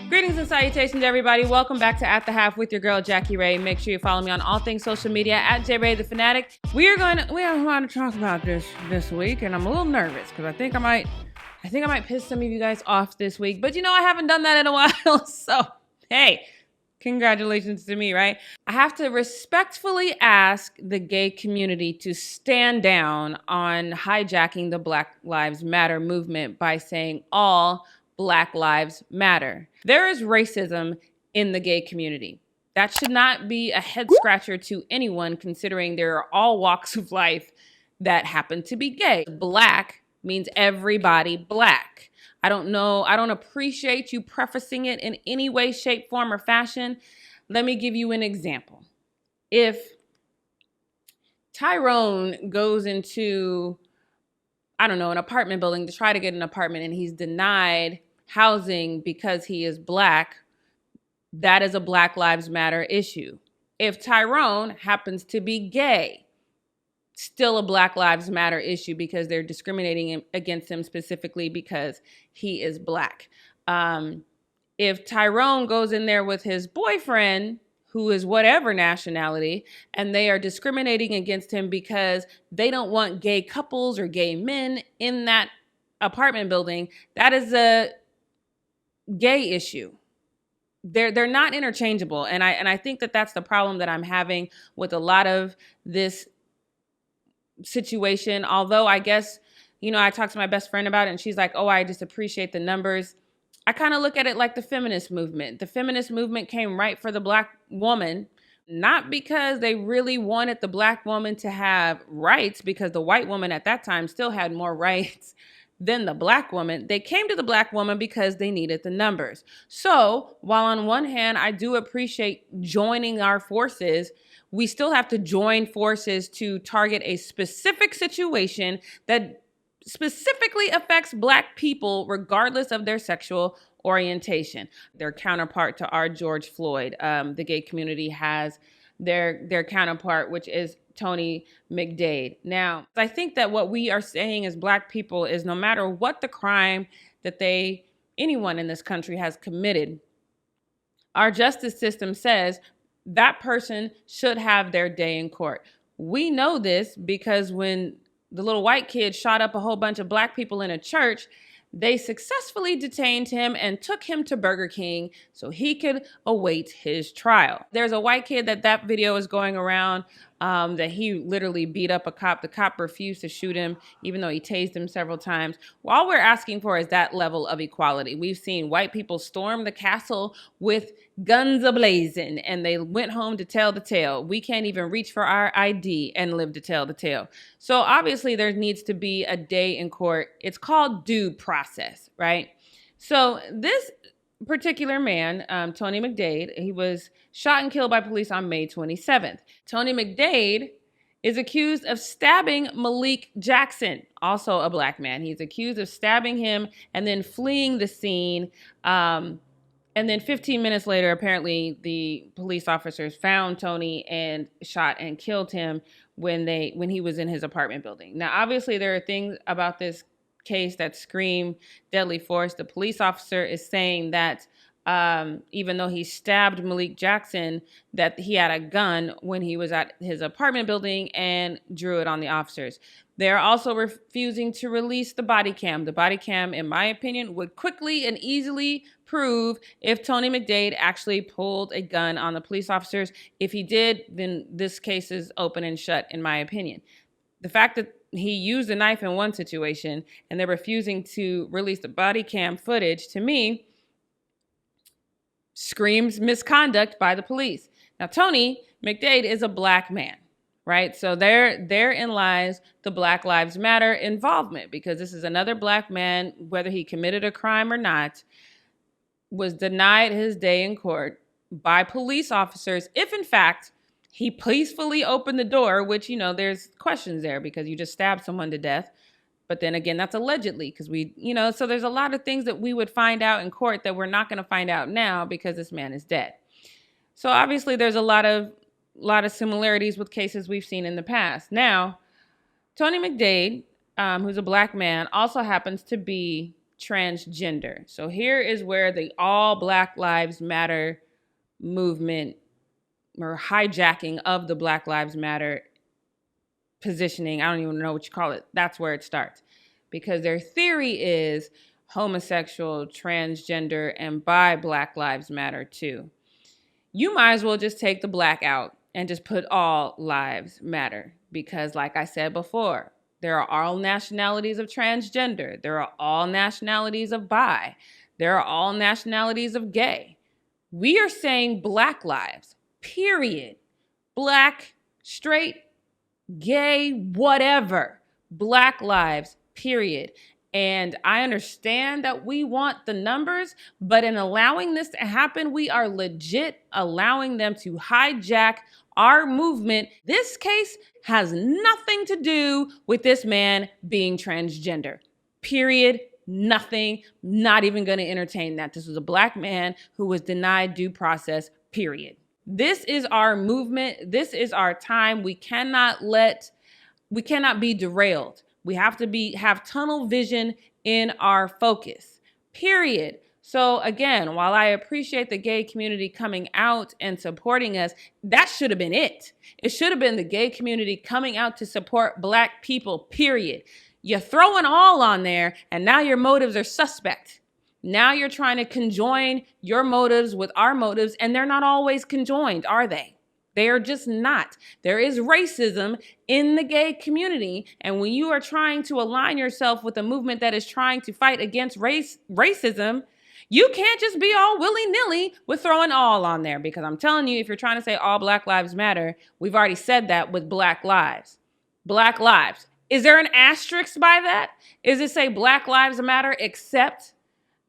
Greetings and salutations, everybody. Welcome back to At the Half with your girl, Jackie Ray. Make sure you follow me on all things social media at JRay the Fanatic. We are going to talk about this week, and I'm a little nervous because I think I might piss some of you guys off this week. But I haven't done that in a while, so hey, congratulations to me, right? I have to respectfully ask the gay community to stand down on hijacking the Black Lives Matter movement by saying all Black Lives Matter. There is racism in the gay community. That should not be a head scratcher to anyone, considering there are all walks of life that happen to be gay. Black means everybody Black. I don't appreciate you prefacing it in any way, shape, form, or fashion. Let me give you an example. If Tyrone goes into, an apartment building to try to get an apartment and he's denied housing because he is Black, that is a Black Lives Matter issue. If Tyrone happens to be gay, still a Black Lives Matter issue because they're discriminating against him specifically because he is Black. If Tyrone goes in there with his boyfriend, who is whatever nationality, and they are discriminating against him because they don't want gay couples or gay men in that apartment building, that is a gay issue. They're not interchangeable. And I think that that's the problem that I'm having with a lot of this situation. Although I guess, I talked to my best friend about it and she's like, oh, I just appreciate the numbers. I kind of look at it like the feminist movement. The feminist movement came right for the Black woman, not because they really wanted the Black woman to have rights, because the white woman at that time still had more rights than the Black woman. They came to the Black woman because they needed the numbers. So while on one hand, I do appreciate joining our forces, we still have to join forces to target a specific situation that specifically affects Black people regardless of their sexual orientation. Their counterpart to our George Floyd, the gay community has their counterpart, which is Tony McDade. Now, I think that what we are saying as Black people is no matter what the crime that anyone in this country has committed, our justice system says that person should have their day in court. We know this because when the little white kid shot up a whole bunch of Black people in a church, they successfully detained him and took him to Burger King so he could await his trial. There's a white kid that video is going around that he literally beat up a cop. The cop refused to shoot him, even though he tased him several times. Well, all we're asking for is that level of equality. We've seen white people storm the castle with guns ablazing, and they went home to tell the tale. We can't even reach for our ID and live to tell the tale. So obviously there needs to be a day in court. It's called due process, right? So this particular man, Tony McDade, he was shot and killed by police on May 27th. Tony McDade is accused of stabbing Malik Jackson, also a Black man. He's accused of stabbing him and then fleeing the scene. And then 15 minutes later, apparently the police officers found Tony and shot and killed him when he was in his apartment building. Now, obviously, there are things about this case that scream deadly force. The police officer is saying that even though he stabbed Malik Jackson, that he had a gun when he was at his apartment building and drew it on the officers. They're also refusing to release the body cam. The body cam, in my opinion, would quickly and easily prove if Tony McDade actually pulled a gun on the police officers. If he did, then this case is open and shut, in my opinion. The fact that he used a knife in one situation and they're refusing to release the body cam footage, to me, screams misconduct by the police. Now, Tony McDade is a Black man, right? So therein lies the Black Lives Matter involvement, because this is another Black man, whether he committed a crime or not, was denied his day in court by police officers if, in fact, he peacefully opened the door, which, there's questions there because you just stabbed someone to death. But then again, that's allegedly because so there's a lot of things that we would find out in court that we're not going to find out now because this man is dead. So obviously there's a lot of similarities with cases we've seen in the past. Now, Tony McDade, who's a Black man, also happens to be transgender. So here is where the all Black Lives Matter movement or hijacking of the Black Lives Matter positioning, I don't even know what you call it, that's where it starts. Because their theory is homosexual, transgender, and bi Black Lives Matter too. You might as well just take the black out and just put all lives matter. Because like I said before, there are all nationalities of transgender. There are all nationalities of bi. There are all nationalities of gay. We are saying Black lives, period. Black, straight, gay, whatever. Black lives, period. And I understand that we want the numbers, but in allowing this to happen, we are legit allowing them to hijack our movement. This case has nothing to do with this man being transgender. Period. Nothing. Not even going to entertain that. This was a Black man who was denied due process. Period. This is our movement. This is our time. We cannot be derailed. We have to have tunnel vision in our focus, period. So again, while I appreciate the gay community coming out and supporting us, that should have been it. It should have been the gay community coming out to support Black people, period. You're throwing all on there, and now your motives are suspect. Now you're trying to conjoin your motives with our motives, and they're not always conjoined, are they? They are just not. There is racism in the gay community. And when you are trying to align yourself with a movement that is trying to fight against racism, you can't just be all willy-nilly with throwing all on there. Because I'm telling you, if you're trying to say all Black lives matter, we've already said that with Black lives. Black lives. Is there an asterisk by that? Is it say Black lives matter except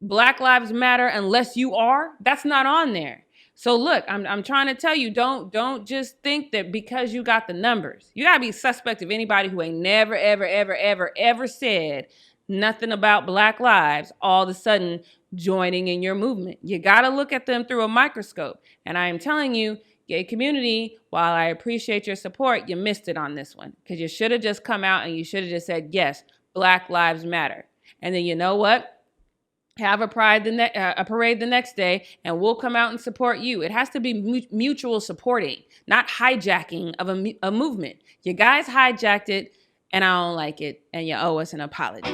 Black lives matter unless you are? That's not on there. So look, I'm trying to tell you, don't just think that because you got the numbers. You gotta be suspect of anybody who ain't never, ever said nothing about Black lives all of a sudden joining in your movement. You gotta look at them through a microscope. And I am telling you, gay community, while I appreciate your support, you missed it on this one. Because you should have just come out and you should have just said, yes, Black lives matter. And then you know what? Have a parade the next day, and we'll come out and support you. It has to be mutual supporting, not hijacking of a movement. You guys hijacked it, and I don't like it, and you owe us an apology.